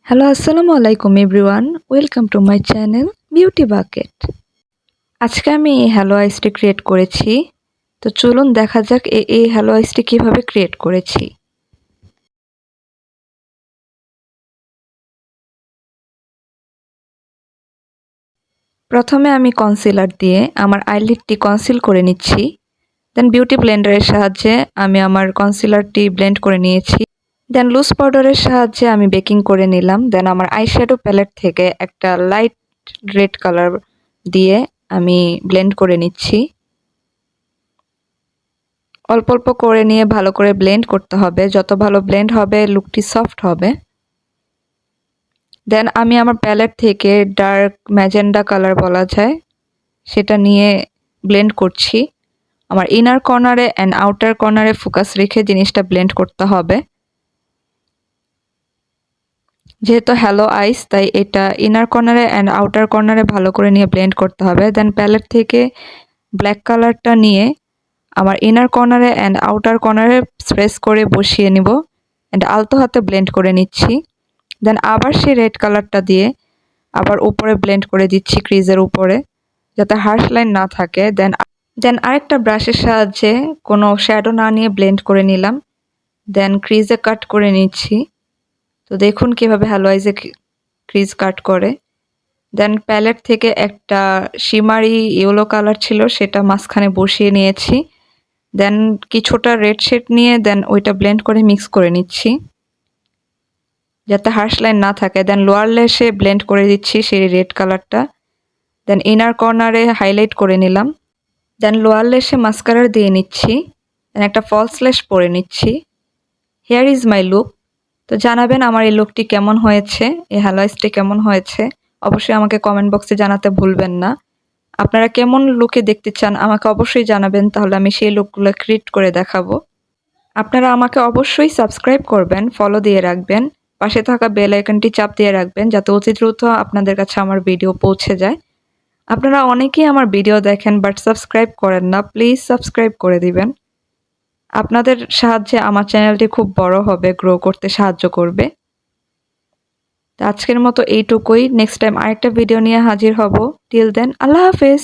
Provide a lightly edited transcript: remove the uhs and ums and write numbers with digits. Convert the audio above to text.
Hello আসসালামু আলাইকুম everyone, welcome to my channel beauty bucket. আজকে আমি হ্যালো আইসটি ক্রিয়েট করেছি। তো চলুন দেখা যাক এই হ্যালো আইসটি কীভাবে ক্রিয়েট করেছি। প্রথমে আমি কনসিলার দিয়ে আমার আইলিডটি কনসিল করে নিচ্ছি। দেন বিউটি ব্লেন্ডারের সাহায্যে আমি আমার কনসিলারটি ব্লেন্ড করে নিয়েছি। দেন লুজ পাউডারের সাহায্যে আমি বেকিং করে নিলাম। দেন আমার আইশ্যাডো প্যালেট থেকে একটা লাইট রেড কালার দিয়ে আমি ব্লেন্ড করে নিচ্ছি। অল্প অল্প করে নিয়ে ভালো করে ব্লেন্ড করতে হবে। যত ভালো ব্লেন্ড হবে লুকটি সফট হবে। দেন আমি আমার প্যালেট থেকে ডার্ক ম্যাজেন্ডা কালার বলা যায় সেটা নিয়ে ব্লেন্ড করছি। আমার ইনার কর্নারে অ্যান্ড আউটার কর্নারে ফোকাস রেখে জিনিসটা ব্লেন্ড করতে হবে। যেহেতু হ্যালো আইস তাই এটা ইনার কর্নারে অ্যান্ড আউটার কর্নারে ভালো করে নিয়ে ব্লেন্ড করতে হবে। দেন প্যালেট থেকে ব্ল্যাক কালারটা নিয়ে আমার ইনার কর্নারে অ্যান্ড আউটার কর্নারে স্প্রেস করে বসিয়ে নিব অ্যান্ড আলতো হাতে ব্লেন্ড করে নিচ্ছি। দেন আবার সেই রেড কালারটা দিয়ে আবার উপরে ব্লেন্ড করে দিচ্ছি ক্রিজের উপরে, যাতে হার্শ লাইন না থাকে। দেন আরেকটা ব্রাশের সাহায্যে কোনো শ্যাডো না নিয়ে ব্লেন্ড করে নিলাম। দেন ক্রিজে কাট করে নিচ্ছি। তো দেখুন কীভাবে হ্যালো আইসে ক্রিজ কাট করে। দেন প্যালেট থেকে একটা শিমারি ইয়েলো কালার ছিল সেটা মাঝখানে বসিয়ে নিয়েছি। দেন কিছুটা রেড শেড নিয়ে দেন ওইটা ব্লেন্ড করে মিক্স করে নিচ্ছি যাতে হার্শ লাইন না থাকে। দেন লোয়ার ল্যাশে ব্লেন্ড করে দিচ্ছি সেই রেড কালারটা। দেন ইনার কর্নারে হাইলাইট করে নিলাম। দেন লোয়ার ল্যাশে মাস্কারা দিয়ে নিচ্ছি। দেন একটা ফলস ল্যাশ পরে নিচ্ছি। Hair is my look. তো জানাবেন আমার এই লুকটি কেমন হয়েছে, এই হ্যালো আইসটি কেমন হয়েছে। অবশ্যই আমাকে কমেন্ট বক্সে জানাতে ভুলবেন না। আপনারা কেমন লুকে দেখতে চান আমাকে অবশ্যই জানাবেন, তাহলে আমি সেই লুকগুলো ক্রিয়েট করে দেখাবো। আপনারা আমাকে অবশ্যই সাবস্ক্রাইব করবেন, ফলো দিয়ে রাখবেন, পাশে থাকা বেল আইকনটি চাপ দিয়ে রাখবেন যাতে অতি দ্রুত আপনাদের কাছে আমার ভিডিও পৌঁছে যায়। আপনারা অনেকেই আমার ভিডিও দেখেন বাট সাবস্ক্রাইব করেন না, প্লিজ সাবস্ক্রাইব করে দিবেন। আপনাদের সাহায্যে আমার চ্যানেলটি খুব বড় হবে, গ্রো করতে সাহায্য করবে। তো আজকের মতো এইটুকুই। নেক্সট টাইম আরেকটা ভিডিও নিয়ে হাজির হব। টিল দেন আল্লাহ হাফেজ।